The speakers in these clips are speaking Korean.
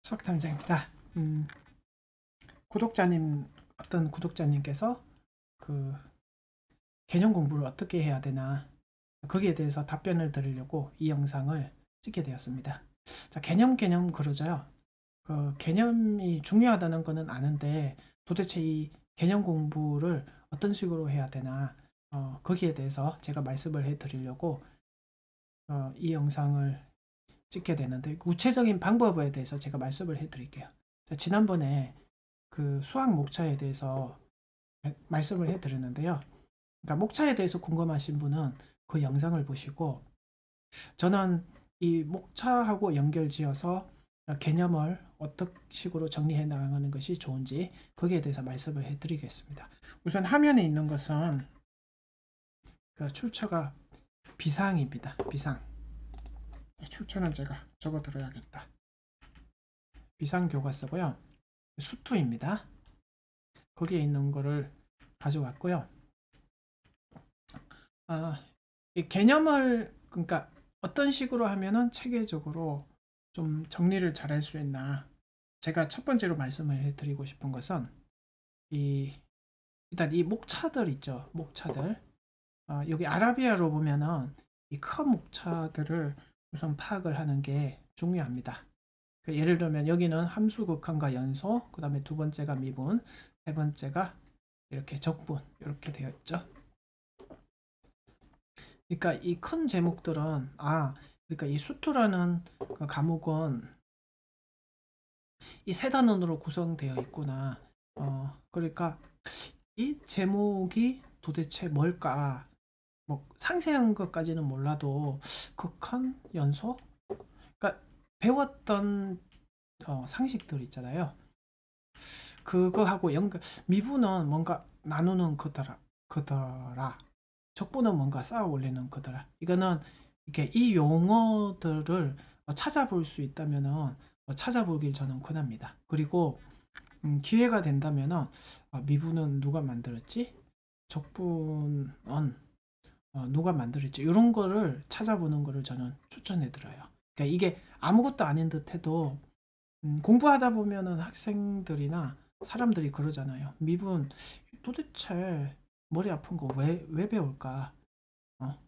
수학탐정입니다. 어떤 구독자님께서 그 개념 공부를 어떻게 해야 되나 거기에 대해서 답변을 드리려고 이 영상을 찍게 되었습니다. 자, 개념 그러죠요. 개념이 중요하다는 거는 아는데 도대체 이 개념 공부를 어떤 식으로 해야 되나 거기에 대해서 제가 말씀을 해 드리려고 이 영상을 찍게 되는데 구체적인 방법에 대해서 제가 말씀을 해 드릴게요. 자, 지난번에 그 수학 목차에 대해서 말씀을 해 드렸는데요. 그러니까 목차에 대해서 궁금하신 분은 그 영상을 보시고, 저는 이 목차하고 연결지어서 개념을 어떤 식으로 정리해 나가는 것이 좋은지 거기에 대해서 말씀을 해 드리겠습니다. 우선 화면에 있는 것은 그 출처가 비상입니다. 비상. 출처는 제가 적어 드려야겠다. 비상 교과서고요. 수투입니다. 거기에 있는 거를 가져왔고요. 이 개념을 그러니까 어떤 식으로 하면은 체계적으로 좀 정리를 잘 할 수 있나. 제가 첫 번째로 말씀을 해드리고 싶은 것은 이 일단 이 목차들 있죠. 목차들. 여기 아라비아로 보면은 이 큰 목차들을 우선 파악을 하는 게 중요합니다. 예를 들면 여기는 함수 극한과 연소, 그 다음에 두 번째가 미분, 세 번째가 이렇게 적분 이렇게 되어 있죠. 그러니까 이 큰 제목들은 그러니까 이 수투라는 그 과목은 이 세 단원으로 구성되어 있구나. 그러니까 이 제목이 도대체 뭘까? 뭐 상세한 것까지는 몰라도 극한 연소? 그러니까 배웠던 상식들 있잖아요. 그거하고 연결 미분은 뭔가 나누는 그더라. 적분은 뭔가 쌓아 올리는 거더라. 이거는 이렇게 이 용어들을 찾아볼 수 있다면은 찾아보길 저는 권합니다. 그리고 기회가 된다면은 미분은 누가 만들었지? 적분은 누가 만들었지? 이런 거를 찾아보는 거를 저는 추천해 드려요. 그러니까 이게 아무것도 아닌 듯해도 공부하다 보면은 학생들이나 사람들이 그러잖아요. 미분 도대체 머리 아픈 거 왜 배울까? 어,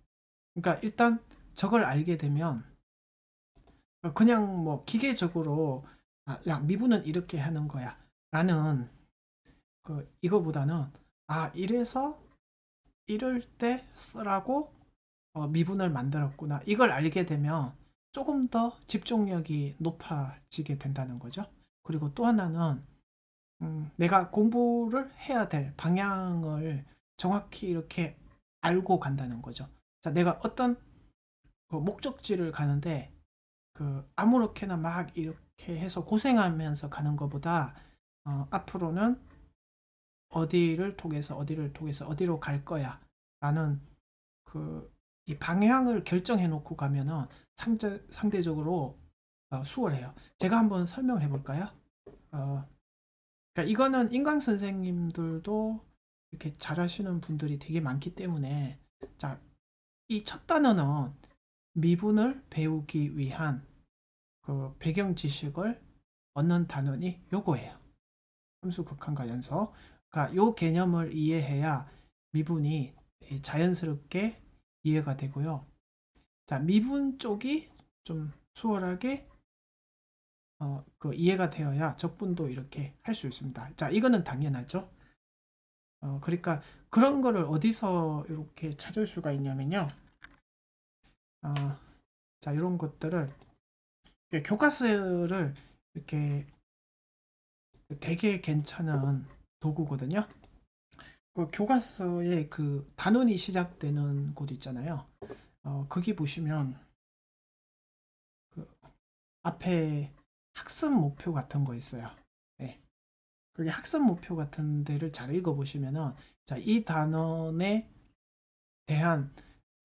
그러니까 일단 저걸 알게 되면 그냥 뭐 기계적으로 야 미분은 이렇게 하는 거야 라는 이거보다는 이래서 이럴 때 쓰라고 미분을 만들었구나 이걸 알게 되면 조금 더 집중력이 높아지게 된다는 거죠. 그리고 또 하나는 내가 공부를 해야 될 방향을 정확히 이렇게 알고 간다는 거죠. 자, 내가 어떤 그 목적지를 가는데 아무렇게나 막 이렇게 해서 고생하면서 가는 것보다 앞으로는 어디를 통해서 어디로 갈 거야 라는 이 방향을 결정해 놓고 가면은 상대적으로 수월해요. 제가 한번 설명해 볼까요? 그러니까 이거는 인강 선생님들도 이렇게 잘하시는 분들이 되게 많기 때문에, 자, 이 첫 단어는 미분을 배우기 위한 배경 지식을 얻는 단원이 요거예요. 함수 극한과 연소. 그러니까 요 개념을 이해해야 미분이 자연스럽게 이해가 되고요. 자, 미분 쪽이 좀 수월하게 이해가 되어야 적분도 이렇게 할 수 있습니다. 자, 이거는 당연하죠. 그러니까 그런 거를 어디서 이렇게 찾을 수가 있냐면요. 어, 자, 이런 것들을 교과서를 이렇게 되게 괜찮은 도구거든요. 그 교과서에 그 단원이 시작되는 곳 있잖아요. 거기 보시면 그 앞에 학습 목표 같은 거 있어요. 네. 그게 학습 목표 같은 데를 잘 읽어보시면은, 자, 이 단원에 대한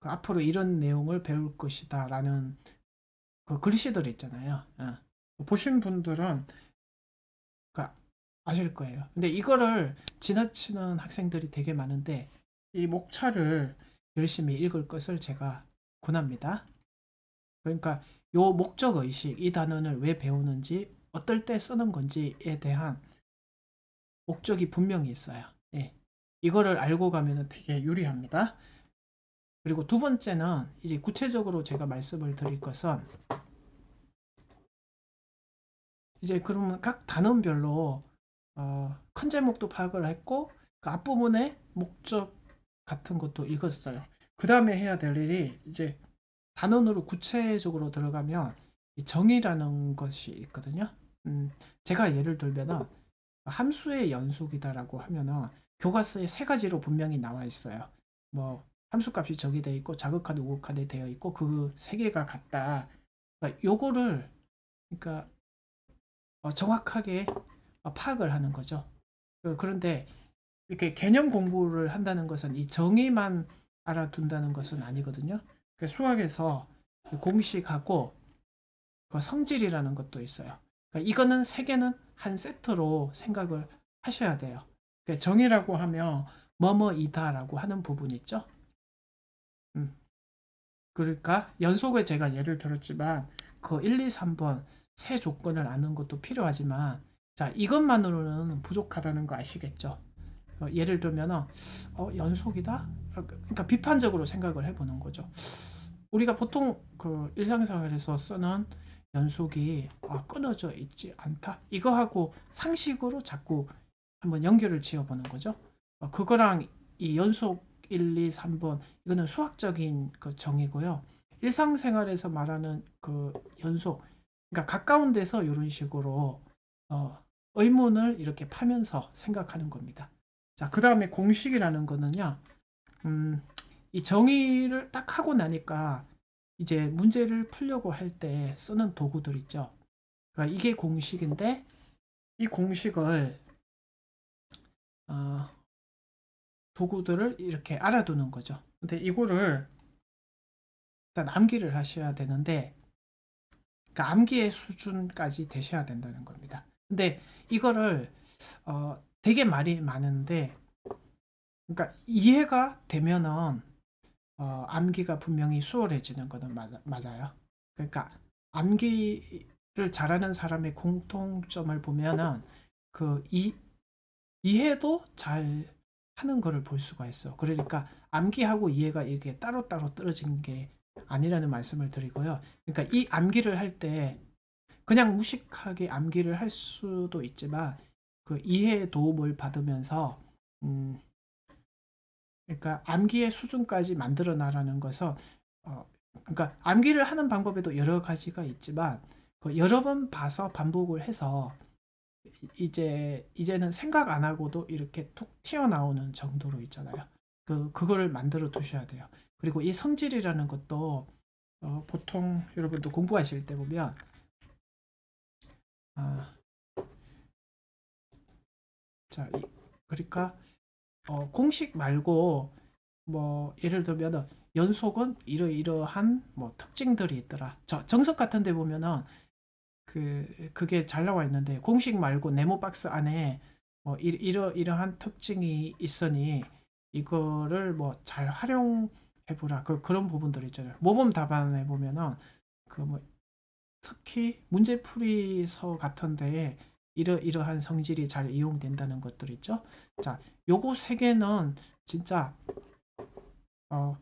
앞으로 이런 내용을 배울 것이다 라는 그 글씨들 있잖아요. 보신 분들은 그 아실 거예요. 근데 이거를 지나치는 학생들이 되게 많은데 이 목차를 열심히 읽을 것을 제가 권합니다. 그러니까 요 목적 의식, 이 단원을 왜 배우는지 어떨 때 쓰는 건지에 대한 목적이 분명히 있어요. 예. 이거를 알고 가면 되게 유리합니다. 그리고 두 번째는 이제 구체적으로 제가 말씀을 드릴 것은 이제 그러면 각 단원별로 큰 제목도 파악을 했고 그 앞부분에 목적 같은 것도 읽었어요. 그 다음에 해야 될 일이 이제 단원으로 구체적으로 들어가면 이 정의라는 것이 있거든요. 제가 예를 들면 함수의 연속이다라고 하면은 교과서에 세 가지로 분명히 나와 있어요. 뭐 함수값이 정의되어 있고 자극하되 우극하되 되어 있고 그 세 개가 같다. 그러니까 요거를 그러니까 정확하게 파악을 하는 거죠. 그런데 이렇게 개념 공부를 한다는 것은 이 정의만 알아둔다는 것은 아니거든요. 수학에서 공식하고 그 성질이라는 것도 있어요. 그러니까 이거는 세 개는 한 세트로 생각을 하셔야 돼요. 정의라고 하면 뭐뭐이다라고 하는 부분 있죠. 음, 그러니까 연속을 제가 예를 들었지만 그 1, 2, 3번 세 조건을 아는 것도 필요하지만 자 이것만으로는 부족하다는 거 아시겠죠? 예를 들면 연속이다? 그러니까 비판적으로 생각을 해보는 거죠. 우리가 보통 그 일상생활에서 쓰는 연속이 끊어져 있지 않다. 이거하고 상식으로 자꾸 한번 연결을 지어보는 거죠. 그거랑 이 연속 1, 2, 3번 이거는 수학적인 그 정의고요. 일상생활에서 말하는 그 연속, 그러니까 가까운 데서 이런 식으로 의문을 이렇게 파면서 생각하는 겁니다. 자, 그 다음에 공식이라는 거는요. 음, 이 정의를 딱 하고 나니까 이제 문제를 풀려고 할 때 쓰는 도구들 있죠. 그러니까 이게 공식인데 이 공식을 어, 도구들을 이렇게 알아두는 거죠. 근데 이거를 일단 암기를 하셔야 되는데 그러니까 암기의 수준까지 되셔야 된다는 겁니다. 근데 이거를 되게 말이 많은데 그러니까 이해가 되면은 암기가 분명히 수월해지는 것은 맞아요. 그러니까 암기를 잘하는 사람의 공통점을 보면은 그 이해도 잘 하는 거를 볼 수가 있어. 그러니까 암기하고 이해가 이렇게 따로따로 떨어진 게 아니라는 말씀을 드리고요. 그러니까 이 암기를 할 때 그냥 무식하게 암기를 할 수도 있지만 그 이해의 도움을 받으면서 음, 그러니까 암기의 수준까지 만들어 나라는 것은 그러니까 암기를 하는 방법에도 여러 가지가 있지만 그 여러 번 봐서 반복을 해서 이제는 생각 안 하고도 이렇게 툭 튀어나오는 정도로 있잖아요. 그거를 만들어 두셔야 돼요. 그리고 이 성질이라는 것도 보통 여러분도 공부하실 때 보면 아, 자, 그러니까 공식 말고 뭐 예를 들면 연속은 이러이러한 뭐 특징들이 있더라. 정석 같은 데 보면은 그게 잘 나와 있는데 공식 말고 네모 박스 안에 뭐 이러이러한 특징이 있으니 이거를 뭐 잘 활용해 보라. 그런 부분들 있잖아요. 모범 답안에 보면은 그 뭐 특히 문제풀이서 같은 데에 이러이러한 성질이 잘 이용된다는 것들 있죠. 자, 요거 세 개는 진짜 어,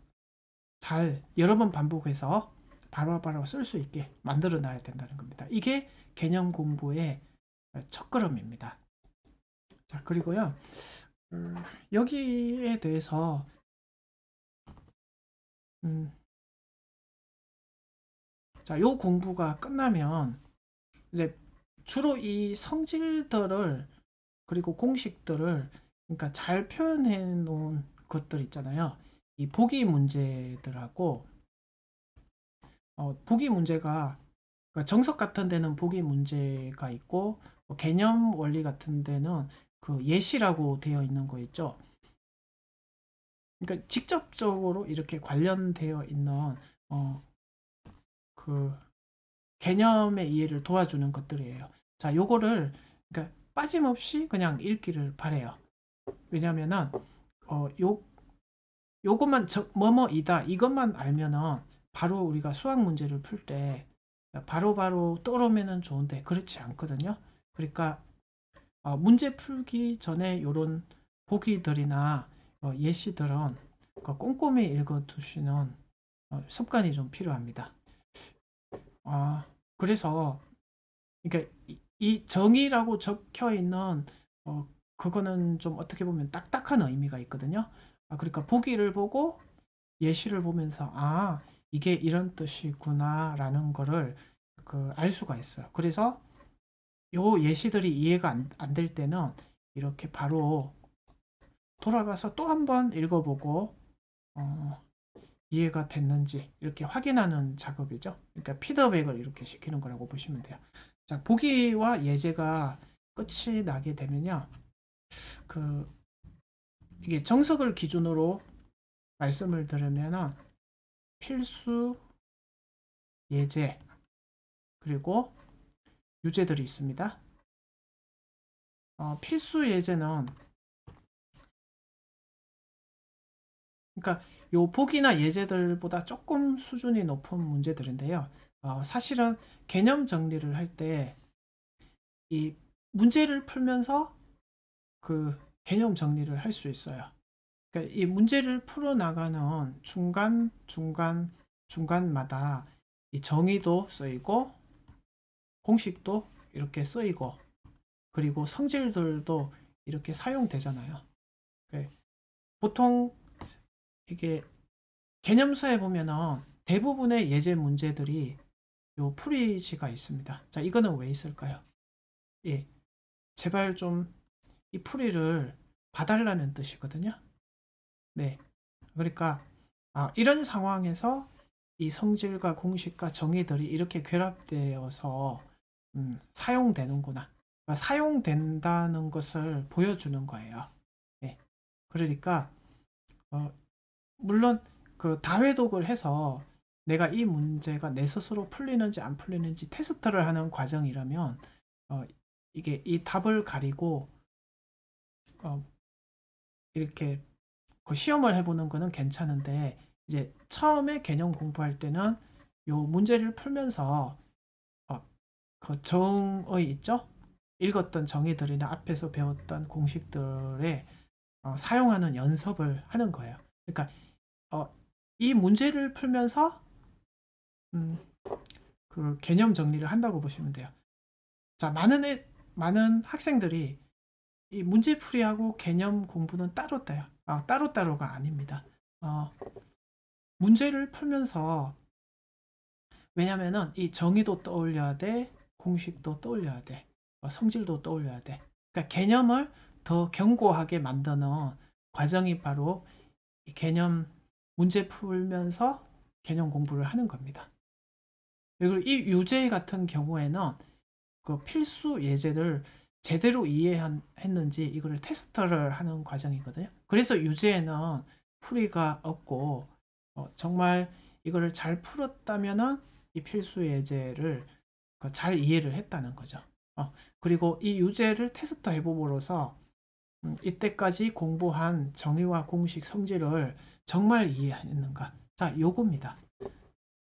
잘 여러 번 반복해서 바로바로 쓸 수 있게 만들어 놔야 된다는 겁니다. 이게 개념 공부의 첫걸음입니다. 자, 그리고요. 음, 여기에 대해서 음, 자, 요 공부가 끝나면 이제 주로 이 성질들을 그리고 공식들을 그러니까 잘 표현해 놓은 것들 있잖아요. 이 보기 문제들하고 보기 문제가 그러니까 정석 같은 데는 보기 문제가 있고 뭐 개념 원리 같은 데는 그 예시라고 되어 있는 거 있죠. 그러니까 직접적으로 이렇게 관련되어 있는 어, 그 개념의 이해를 도와주는 것들이에요. 자, 요거를 그러니까 빠짐없이 그냥 읽기를 바래요. 왜냐면은 요 요것만 뭐뭐이다 이것만 알면은 바로 우리가 수학 문제를 풀때 바로바로 떠오르면 좋은데 그렇지 않거든요. 그러니까 문제 풀기 전에 이런 보기들이나 예시들은 꼼꼼히 읽어 두시는 습관이 좀 필요합니다. 그래서 그러니까 이 정의라고 적혀 있는 그거는 좀 어떻게 보면 딱딱한 의미가 있거든요. 그러니까 보기를 보고 예시를 보면서 이게 이런 뜻이구나 라는 거를 알 수가 있어요. 그래서 요 예시들이 이해가 안 될 때는 이렇게 바로 돌아가서 또 한 번 읽어보고 어, 이해가 됐는지 이렇게 확인하는 작업이죠. 그러니까 피드백을 이렇게 시키는 거라고 보시면 돼요. 자, 보기와 예제가 끝이 나게 되면요. 그 이게 정석을 기준으로 말씀을 드리면은 필수, 예제, 그리고 유제들이 있습니다. 필수 예제는 그러니까 요 보기나 예제들보다 조금 수준이 높은 문제들인데요. 사실은 개념 정리를 할 때 이 문제를 풀면서 그 개념 정리를 할 수 있어요. 그러니까 이 문제를 풀어나가는 중간마다 이 정의도 쓰이고 공식도 이렇게 쓰이고 그리고 성질들도 이렇게 사용되잖아요. 보통 이게 개념서에 보면은 대부분의 예제 문제들이 요 풀이지가 있습니다. 자, 이거는 왜 있을까요? 예, 제발 좀 이 풀이를 봐달라는 뜻이거든요. 네, 그러니까 이런 상황에서 이 성질과 공식과 정의들이 이렇게 결합되어서 사용되는구나. 그러니까 사용된다는 것을 보여주는 거예요. 네, 그러니까 어, 물론 그 다회독을 해서 내가 이 문제가 내 스스로 풀리는지 안 풀리는지 테스트를 하는 과정이라면 어, 이게 이 답을 가리고 어, 이렇게 그 시험을 해보는 거는 괜찮은데 이제 처음에 개념 공부할 때는 요 문제를 풀면서 그 정의 있죠? 읽었던 정의들이나 앞에서 배웠던 공식들에 사용하는 연습을 하는 거예요. 그러니까 어, 이 문제를 풀면서 음, 그 개념 정리를 한다고 보시면 돼요. 자, 많은 학생들이 이 문제풀이하고 개념 공부는 따로따로, 따로따로가 아닙니다. 문제를 풀면서, 왜냐면은 이 정의도 떠올려야 돼, 공식도 떠올려야 돼, 성질도 떠올려야 돼. 그러니까 개념을 더 견고하게 만드는 과정이 바로 이 개념 문제 풀면서 개념 공부를 하는 겁니다. 그리고 이 유제 같은 경우에는 그 필수 예제를 제대로 이해했는지 이거를 테스트를 하는 과정이거든요. 그래서 유제에는 풀이가 없고 정말 이거를 잘 풀었다면은 이 필수 예제를 잘 이해를 했다는 거죠. 그리고 이 유제를 테스트 해봄으로써 이때까지 공부한 정의와 공식 성질을 정말 이해했는가. 자, 요겁니다.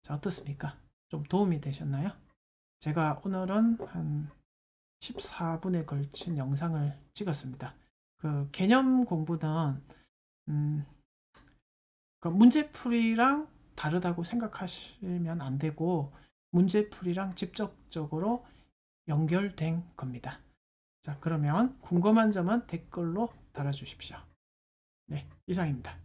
자, 어떻습니까? 좀 도움이 되셨나요? 제가 오늘은 한 14분에 걸친 영상을 찍었습니다. 그 개념 공부는 음, 그 문제풀이랑 다르다고 생각하시면 안 되고 문제풀이랑 직접적으로 연결된 겁니다. 자, 그러면 궁금한 점은 댓글로 달아주십시오. 네, 이상입니다.